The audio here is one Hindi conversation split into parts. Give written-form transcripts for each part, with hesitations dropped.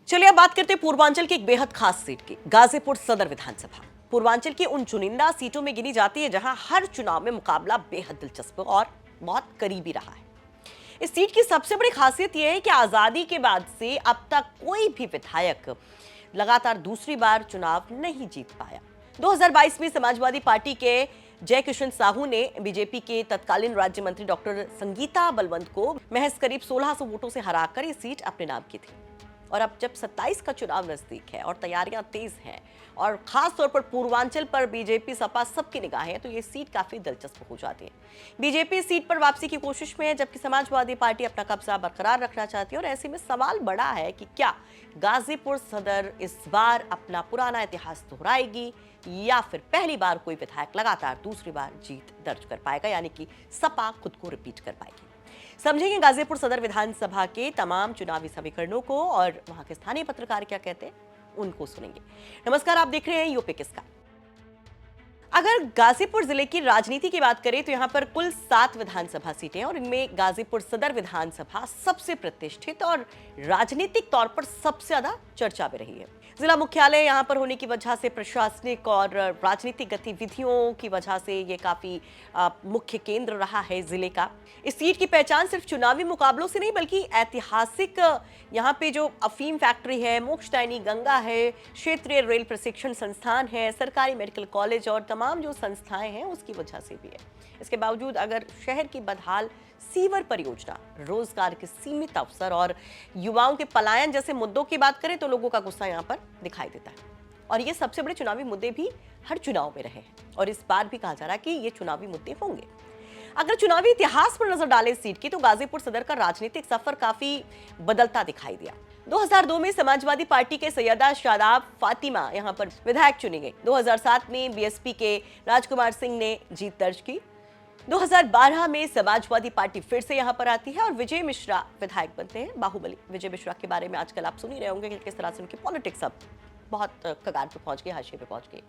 चलिए अब बात करते हैं पूर्वांचल की एक बेहद खास सीट की, गाजीपुर सदर विधानसभा। पूर्वांचल की उन चुनिंदा सीटों में गिनी जाती है जहां हर चुनाव में मुकाबला बेहद दिलचस्प और बहुत करीबी रहा है। इस सीट की सबसे बड़ी खासियत यह है कि आजादी के बाद से अब तक कोई भी विधायक लगातार दूसरी बार चुनाव नहीं जीत पाया। 2022 में समाजवादी पार्टी के जय किशन साहू ने बीजेपी के तत्कालीन राज्य मंत्री डॉक्टर संगीता बलवंत को महज करीब 1600 वोटों से हराकर ये सीट अपने नाम की थी। और अब जब 27 का चुनाव नजदीक है और तैयारियां तेज हैं और खास तौर पर पूर्वांचल पर बीजेपी सपा सबकी निगाहें हैं, तो ये सीट काफी दिलचस्प हो जाती है। बीजेपी सीट पर वापसी की कोशिश में है, जबकि समाजवादी पार्टी अपना कब्जा बरकरार रखना चाहती है। और ऐसे में सवाल बड़ा है कि क्या गाजीपुर सदर इस बार अपना पुराना इतिहास दोहराएगी या फिर पहली बार कोई विधायक लगातार दूसरी बार जीत दर्ज कर पाएगा, यानी कि सपा खुद को रिपीट कर पाएगी। समझेंगे गाजीपुर सदर विधानसभा के तमाम चुनावी समीकरणों को और वहां के स्थानीय पत्रकार क्या कहते हैं उनको सुनेंगे। नमस्कार, आप देख रहे हैं यूपी किसका। अगर गाजीपुर जिले की राजनीति की बात करें तो यहाँ पर कुल 7 विधानसभा सीटें हैं और इनमें गाजीपुर सदर विधानसभा सबसे प्रतिष्ठित और राजनीतिक तौर पर सबसे ज्यादा चर्चा में रही है। जिला मुख्यालय यहाँ पर होने की वजह से प्रशासनिक और राजनीतिक गतिविधियों की वजह से ये काफी मुख्य केंद्र रहा है जिले का। इस सीट की पहचान सिर्फ चुनावी मुकाबलों से नहीं बल्कि ऐतिहासिक यहाँ पे जो अफीम फैक्ट्री है, मोक्षदायिनी गंगा है, क्षेत्रीय रेल प्रशिक्षण संस्थान है, सरकारी मेडिकल कॉलेज और तमाम जो संस्थाएं हैं उसकी वजह से भी है। इसके बावजूद अगर शहर की बदहाल सीवर परियोजना, रोजगार के सीमित अवसर और युवाओं के पलायन जैसे मुद्दों की बात करें तो लोगों का गुस्सा यहाँ पर दिखाई देता है। और ये सबसे बड़े चुनावी मुद्दे भी हर चुनाव में रहे हैं और इस बार भी कहा जा रहा है कि ये चुनावी मुद्दे होंगे। अगर चुनावी इतिहास पर नजर डालें सीट की, तो गाजीपुर सदर का राजनीतिक सफर काफी बदलता दिखाई दिया। 2002 में समाजवादी पार्टी के सैयदा शादाब फातिमा यहां पर विधायक चुनी गई। 2007 में बीएसपी के राजकुमार सिंह ने जीत दर्ज की। 2012 में समाजवादी पार्टी फिर से यहां पर आती है और विजय मिश्रा विधायक बनते हैं। बाहुबली विजय मिश्रा के बारे में आजकल आप सुन ही रहे होंगे कि किस तरह से उनकी पॉलिटिक्स अब बहुत कगार पे पहुंच गई, हाशिए पे पहुंच गई।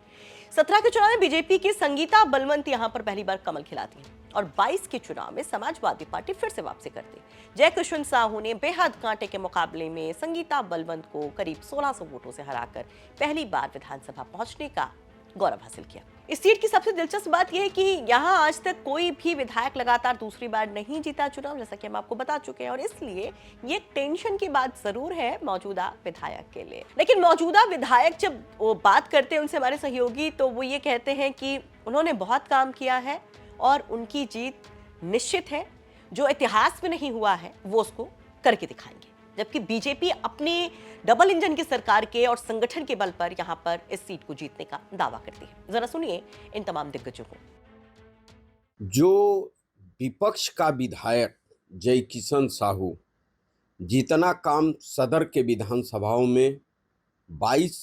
17 के चुनाव में बीजेपी की संगीता बलवंत यहां पर पहली बार कमल खिलाती है और 22 के चुनाव में समाजवादी पार्टी फिर से वापसी करती है। जय किशन साहू ने बेहद कांटे के मुकाबले में संगीता बलवंत को करीब 1600 वोटों से हराकर पहली बार विधानसभा पहुंचने का गौरव हासिल किया। इस सीट की सबसे दिलचस्प बात यह है कि यहां आज तक कोई भी विधायक लगातार दूसरी बार नहीं जीता चुनाव, जैसा कि हम आपको बता चुके हैं। और इसलिए ये टेंशन की बात जरूर है मौजूदा विधायक के लिए। लेकिन मौजूदा विधायक जब वो बात करते हैं उनसे हमारे सहयोगी, तो वो ये कहते हैं कि उन्होंने बहुत काम किया है और उनकी जीत निश्चित है। जो इतिहास में नहीं हुआ है वो उसको करके दिखाएंगे। जबकि बीजेपी अपनी डबल इंजन की सरकार के और संगठन के बल पर यहां पर इस सीट को जीतने का दावा करती है। जरा सुनिए इन तमाम दिग्गजों को। जो विपक्ष का विधायक जय किशन साहू जितना काम सदर के विधानसभाओं में 22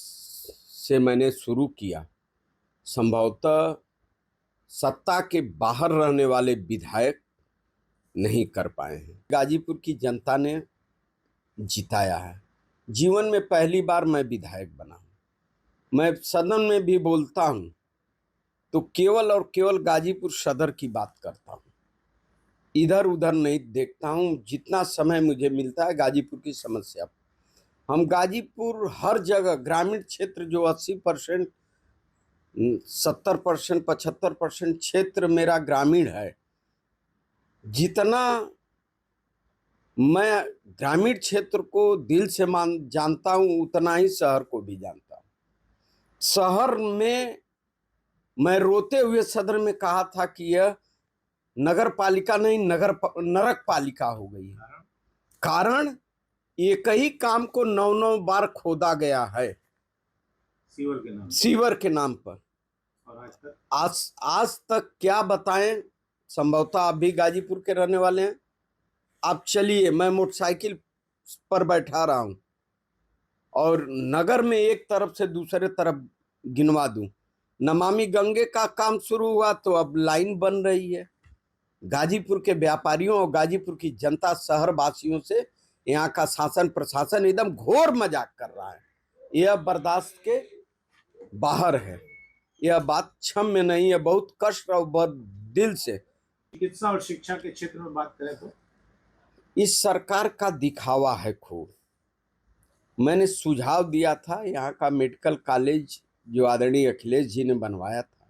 से मैंने शुरू किया, संभवतः सत्ता के बाहर रहने वाले विधायक नहीं कर पाए हैं। गाजीपुर की जनता ने जिताया है। जीवन में पहली बार मैं विधायक बना हूं। मैं सदन में भी बोलता हूं तो केवल और केवल गाजीपुर सदर की बात करता हूं, इधर उधर नहीं देखता हूं। जितना समय मुझे मिलता है गाजीपुर की समस्या, हम गाजीपुर हर जगह ग्रामीण क्षेत्र जो 80%, 70%, 75% क्षेत्र मेरा ग्रामीण है। जितना मैं ग्रामीण क्षेत्र को दिल से जानता हूं उतना ही शहर को भी जानता हूं। शहर में मैं रोते हुए सदर में कहा था कि यह नगर पालिका नहीं नरक पालिका हो गई है। कारण एक ही काम को 9 बार खोदा गया है सीवर के नाम पर। और आज तक क्या बताएं। संभवतः आप भी गाजीपुर के रहने वाले हैं। आप चलिए, मैं मोटरसाइकिल पर बैठा रहा हूं और नगर में एक तरफ से दूसरे तरफ गिनवा दूं। नमामि गंगे का काम शुरू हुआ तो अब लाइन बन रही है। गाजीपुर के व्यापारियों और गाजीपुर की जनता शहर वासियों से यहाँ का शासन प्रशासन एकदम घोर मजाक कर रहा है। यह बर्दाश्त के बाहर है। यह बात क्षम्य नहीं है। बहुत कष्ट और बहुत दिल से। चिकित्सा और शिक्षा के क्षेत्र में बात करें तो इस सरकार का दिखावा है खूब। मैंने सुझाव दिया था, यहाँ का मेडिकल कॉलेज जो आदरणीय अखिलेश जी ने बनवाया था,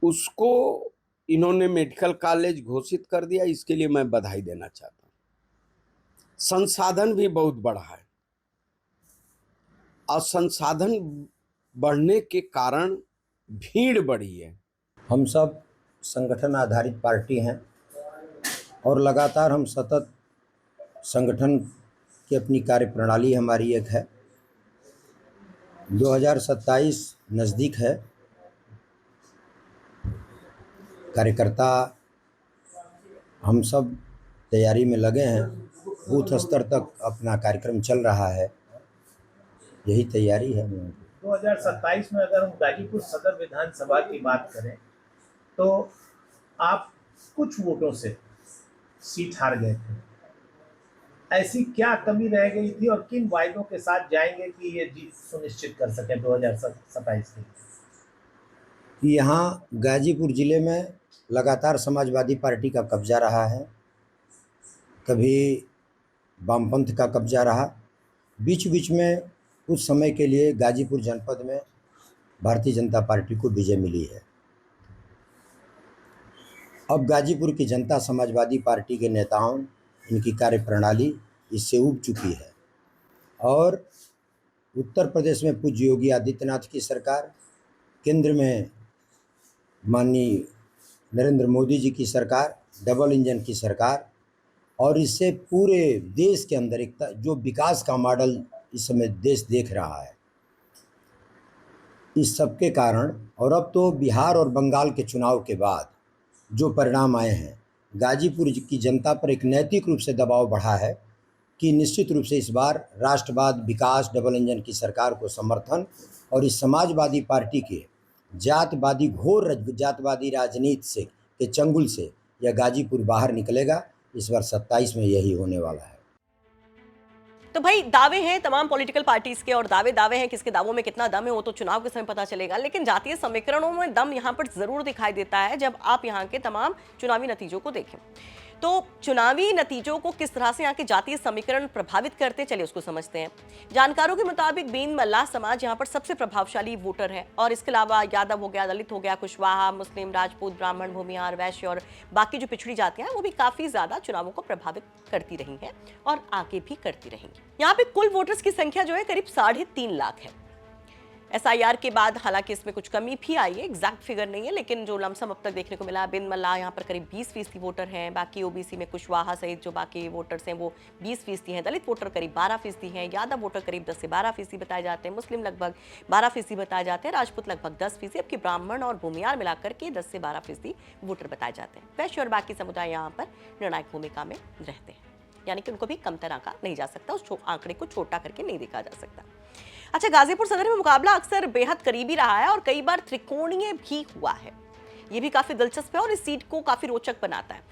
उसको इन्होंने मेडिकल कॉलेज घोषित कर दिया। इसके लिए मैं बधाई देना चाहता हूँ। संसाधन भी बहुत बढ़ा है और संसाधन बढ़ने के कारण भीड़ बढ़ी है। हम सब संगठन आधारित पार्टी हैं और लगातार हम सतत संगठन की अपनी कार्यप्रणाली हमारी एक है। 2027 नज़दीक है। कार्यकर्ता हम सब तैयारी में लगे हैं। बूथ स्तर तक अपना कार्यक्रम चल रहा है। यही तैयारी है। 2027 में अगर हम गाजीपुर सदर विधानसभा की बात करें तो आप कुछ वोटों से सीट हार गए थे। ऐसी क्या कमी रह गई थी और किन वायदों के साथ जाएंगे कि ये जीत सुनिश्चित कर सकें 2027 की? यहाँ गाजीपुर ज़िले में लगातार समाजवादी पार्टी का कब्जा रहा है, कभी वामपंथ का कब्जा रहा। बीच बीच में कुछ समय के लिए गाजीपुर जनपद में भारतीय जनता पार्टी को विजय मिली है। अब गाजीपुर की जनता समाजवादी पार्टी के नेताओं, इनकी कार्यप्रणाली इससे ऊब चुकी है और उत्तर प्रदेश में पूज्य योगी आदित्यनाथ की सरकार, केंद्र में माननीय नरेंद्र मोदी जी की सरकार, डबल इंजन की सरकार, और इससे पूरे देश के अंदर एक जो विकास का मॉडल इस समय देश देख रहा है, इस सब के कारण और अब तो बिहार और बंगाल के चुनाव के बाद जो परिणाम आए हैं, गाजीपुर की जनता पर एक नैतिक रूप से दबाव बढ़ा है कि निश्चित रूप से इस बार राष्ट्रवाद, विकास, डबल इंजन की सरकार को समर्थन और इस समाजवादी पार्टी के जातवादी घोर जातवादी राजनीति से के चंगुल से यह गाजीपुर बाहर निकलेगा। इस बार 27 में यही होने वाला है। तो भाई दावे हैं तमाम पॉलिटिकल पार्टीज के और दावे हैं, किसके दावों में कितना दम है वो तो चुनाव के समय पता चलेगा। लेकिन जातीय समीकरणों में दम यहाँ पर जरूर दिखाई देता है जब आप यहाँ के तमाम चुनावी नतीजों को देखें। तो चुनावी नतीजों को किस तरह से यहाँ के जातीय समीकरण प्रभावित करते, चलिए उसको समझते हैं। जानकारों के मुताबिक बीन मल्लाह समाज यहाँ पर सबसे प्रभावशाली वोटर है और इसके अलावा यादव हो गया, दलित हो गया, कुशवाहा, मुस्लिम, राजपूत, ब्राह्मण, भूमिहार, वैश्य और बाकी जो पिछड़ी जातियां हैं वो भी काफी ज्यादा चुनावों को प्रभावित करती रही हैं और आगे भी करती रहेंगी। यहाँ पे कुल वोटर्स की संख्या जो है करीब 3.5 लाख है। SIR के बाद हालांकि इसमें कुछ कमी भी आई है, एग्जैक्ट फिगर नहीं है, लेकिन जो लमसम अब तक देखने को मिला, बिन मल्लाह यहाँ पर करीब 20% वोटर हैं। बाकी OBC में कुशवाहा सहित जो बाकी वोटर्स हैं वो 20% हैं। दलित वोटर करीब 12% हैं। यादव वोटर करीब 10 से 12% बताए जाते हैं। मुस्लिम लगभग 12% बताए जाते हैं। राजपूत लगभग 10%, जबकि ब्राह्मण और भूमिहार मिलाकर के 10 से 12% वोटर बताए जाते हैं। वैश्य और बाकी समुदाय यहाँ पर निर्णायक भूमिका में रहते हैं, यानी कि उनको भी कमतर आंका नहीं जा सकता, उस आंकड़े को छोटा करके नहीं देखा जा सकता। अच्छा, गाजीपुर सदर में मुकाबला अक्सर बेहद करीबी रहा है और कई बार त्रिकोणीय भी हुआ है। ये भी काफी दिलचस्प है और इस सीट को काफी रोचक बनाता है।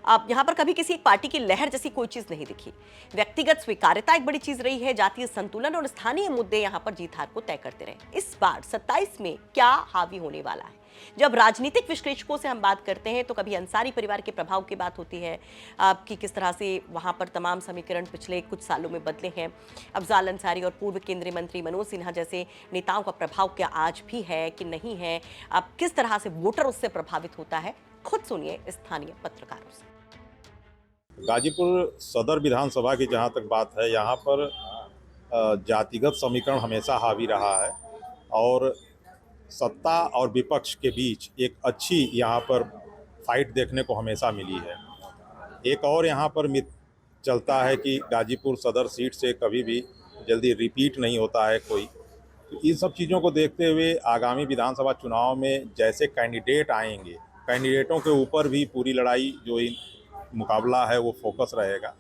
अब यहाँ पर कभी किसी एक पार्टी की लहर जैसी कोई चीज नहीं दिखी। व्यक्तिगत स्वीकार्यता एक बड़ी चीज रही है। जातीय संतुलन और स्थानीय मुद्दे यहाँ पर जीत हार को तय करते रहे। इस बार 27 में क्या हावी होने वाला है? जब राजनीतिक विश्लेषकों से हम बात करते हैं तो कभी अंसारी परिवार के प्रभाव की बात होती है, आपकी किस तरह से वहां पर तमाम समीकरण पिछले कुछ सालों में बदले हैं। अफजाल अंसारी और पूर्व केंद्रीय मंत्री मनोज सिन्हा जैसे नेताओं का प्रभाव क्या आज भी है कि नहीं है? अब किस तरह से वोटर उससे प्रभावित होता है, खुद सुनिए स्थानीय पत्रकारों से। गाजीपुर सदर विधानसभा की जहाँ तक बात है, यहाँ पर जातिगत समीकरण हमेशा हावी रहा है और सत्ता और विपक्ष के बीच एक अच्छी यहाँ पर फाइट देखने को हमेशा मिली है। एक और यहाँ पर मिथ चलता है कि गाजीपुर सदर सीट से कभी भी जल्दी रिपीट नहीं होता है कोई। तो इन सब चीज़ों को देखते हुए आगामी विधानसभा चुनाव में जैसे कैंडिडेट आएंगे, कैंडिडेटों के ऊपर भी पूरी लड़ाई जो इन मुकाबला है वो फोकस रहेगा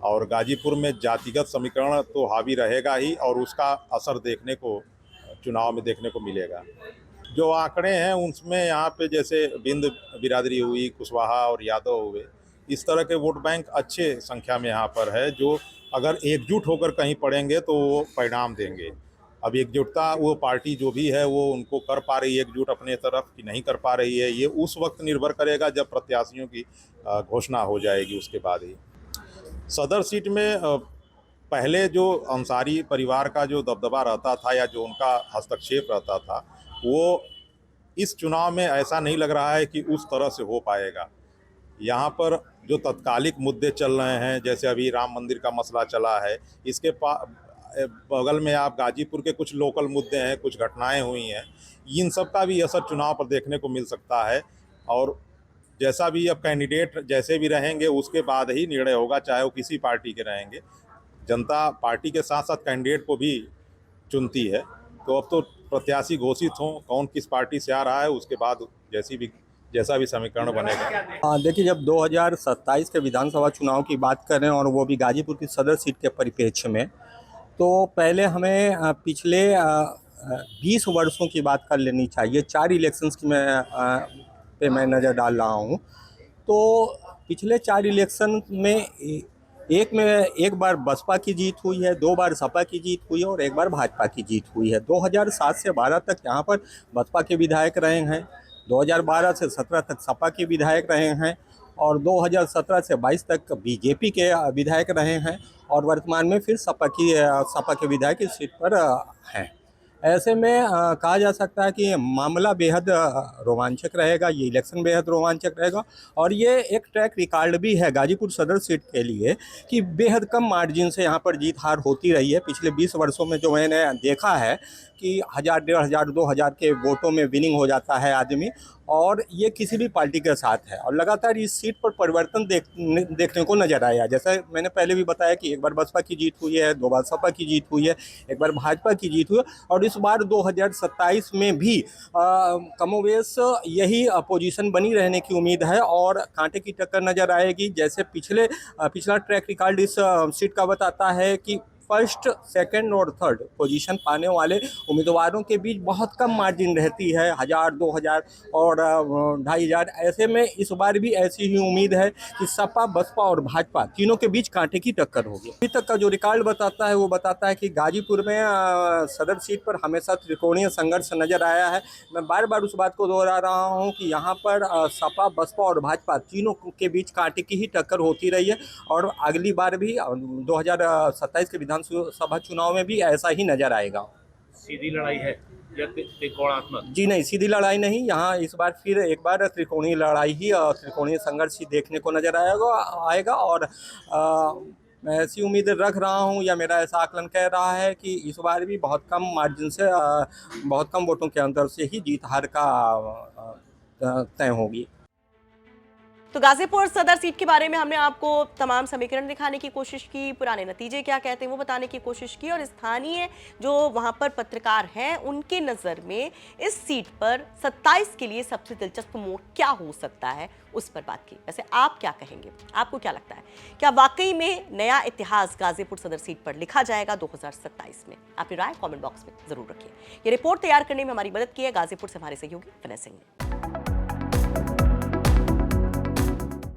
और गाजीपुर में जातिगत समीकरण तो हावी रहेगा ही और उसका असर देखने को चुनाव में देखने को मिलेगा। जो आंकड़े हैं उसमें यहाँ पे जैसे बिंद बिरादरी हुई, कुशवाहा और यादव हुए, इस तरह के वोट बैंक अच्छे संख्या में यहाँ पर है जो अगर एकजुट होकर कहीं पड़ेंगे तो वो परिणाम देंगे। अब एकजुटता वो पार्टी जो भी है वो उनको कर पा रही है एकजुट अपने तरफ कि नहीं कर पा रही है, ये उस वक्त निर्भर करेगा जब प्रत्याशियों की घोषणा हो जाएगी, उसके बाद ही। सदर सीट में पहले जो अंसारी परिवार का जो दबदबा रहता था या जो उनका हस्तक्षेप रहता था, वो इस चुनाव में ऐसा नहीं लग रहा है कि उस तरह से हो पाएगा। यहाँ पर जो तत्कालिक मुद्दे चल रहे हैं, जैसे अभी राम मंदिर का मसला चला है, इसके बगल में आप गाजीपुर के कुछ लोकल मुद्दे हैं, कुछ घटनाएं हुई हैं, इन सब का भी असर चुनाव पर देखने को मिल सकता है। और जैसा भी अब कैंडिडेट जैसे भी रहेंगे उसके बाद ही निर्णय होगा, चाहे वो किसी पार्टी के रहेंगे। जनता पार्टी के साथ साथ कैंडिडेट को भी चुनती है, तो अब तो प्रत्याशी घोषित हों, कौन किस पार्टी से आ रहा है, उसके बाद जैसा भी समीकरण बनेगा। देखिए, जब 2027 के विधानसभा चुनाव की बात करें और वो भी गाजीपुर की सदर सीट के परिप्रेक्ष्य में, तो पहले हमें पिछले 20 वर्षों की बात कर लेनी चाहिए। 4 इलेक्शंस की मैं नज़र डाल रहा हूँ। तो पिछले 4 इलेक्शन में एक बार बसपा की जीत हुई है, 2 बार सपा की जीत हुई है और 1 बार भाजपा की जीत हुई है। 2007 से 12 तक यहाँ पर बसपा के विधायक रहे हैं, 2012 से 17 तक सपा के विधायक रहे हैं और 2017 से 22 तक बीजेपी के विधायक रहे हैं और वर्तमान में फिर सपा के विधायक इस सीट पर हैं। ऐसे में कहा जा सकता है कि मामला बेहद रोमांचक रहेगा, ये इलेक्शन बेहद रोमांचक रहेगा और ये एक ट्रैक रिकॉर्ड भी है गाजीपुर सदर सीट के लिए कि बेहद कम मार्जिन से यहाँ पर जीत हार होती रही है। पिछले 20 वर्षों में जो मैंने देखा है कि 1000, 1500, 2000 के वोटों में विनिंग हो जाता है आदमी, और ये किसी भी पार्टी के साथ है और लगातार इस सीट पर परिवर्तन देखने को नजर आया। जैसे मैंने पहले भी बताया कि 1 बार बसपा की जीत हुई है, 2 बार सपा की जीत हुई है, 1 बार भाजपा की जीत हुई है और इस बार 2027 में भी कमोवेश यही पोजीशन बनी रहने की उम्मीद है और कांटे की टक्कर नजर आएगी। जैसे पिछला ट्रैक रिकॉर्ड इस सीट का बताता है कि फर्स्ट, सेकंड और थर्ड पोजीशन पाने वाले उम्मीदवारों के बीच बहुत कम मार्जिन रहती है, 1000, 2000 और 2500। ऐसे में इस बार भी ऐसी ही उम्मीद है कि सपा, बसपा और भाजपा तीनों के बीच कांटे की टक्कर होगी। अभी तक का जो रिकॉर्ड बताता है वो बताता है कि गाजीपुर में सदर सीट पर हमेशा त्रिकोणीय संघर्ष नजर आया है। मैं बार बार उस बात को दोहरा रहा हूँ कि यहाँ पर सपा, बसपा और भाजपा तीनों के बीच कांटे की ही टक्कर होती रही है और अगली बार भी 2027 के विधानसभा चुनाव में भी ऐसा ही नजर आएगा। सीधी लड़ाई है या त्रिकोणात्मक? जी नहीं, सीधी लड़ाई नहीं, यहाँ इस बार फिर एक बार त्रिकोणीय लड़ाई ही, त्रिकोणीय संघर्ष ही देखने को नजर आएगा और मैं ऐसी उम्मीद रख रहा हूँ या मेरा ऐसा आकलन कह रहा है कि इस बार भी बहुत कम मार्जिन से, बहुत कम वोटों के अंतर से ही जीत हार का तय होगी। तो गाजीपुर सदर सीट के बारे में हमने आपको तमाम समीकरण दिखाने की कोशिश की, पुराने नतीजे क्या कहते हैं वो बताने की कोशिश की और स्थानीय जो वहां पर पत्रकार हैं उनके नज़र में इस सीट पर 27 के लिए सबसे दिलचस्प मोड़ क्या हो सकता है उस पर बात की। वैसे आप क्या कहेंगे, आपको क्या लगता है, क्या वाकई में नया इतिहास गाजीपुर सदर सीट पर लिखा जाएगा 2027 में? अपनी राय कॉमेंट बॉक्स में जरूर रखिए। ये रिपोर्ट तैयार करने में हमारी मदद की है गाजीपुर से हमारे सहयोगी विनय सिंह ने।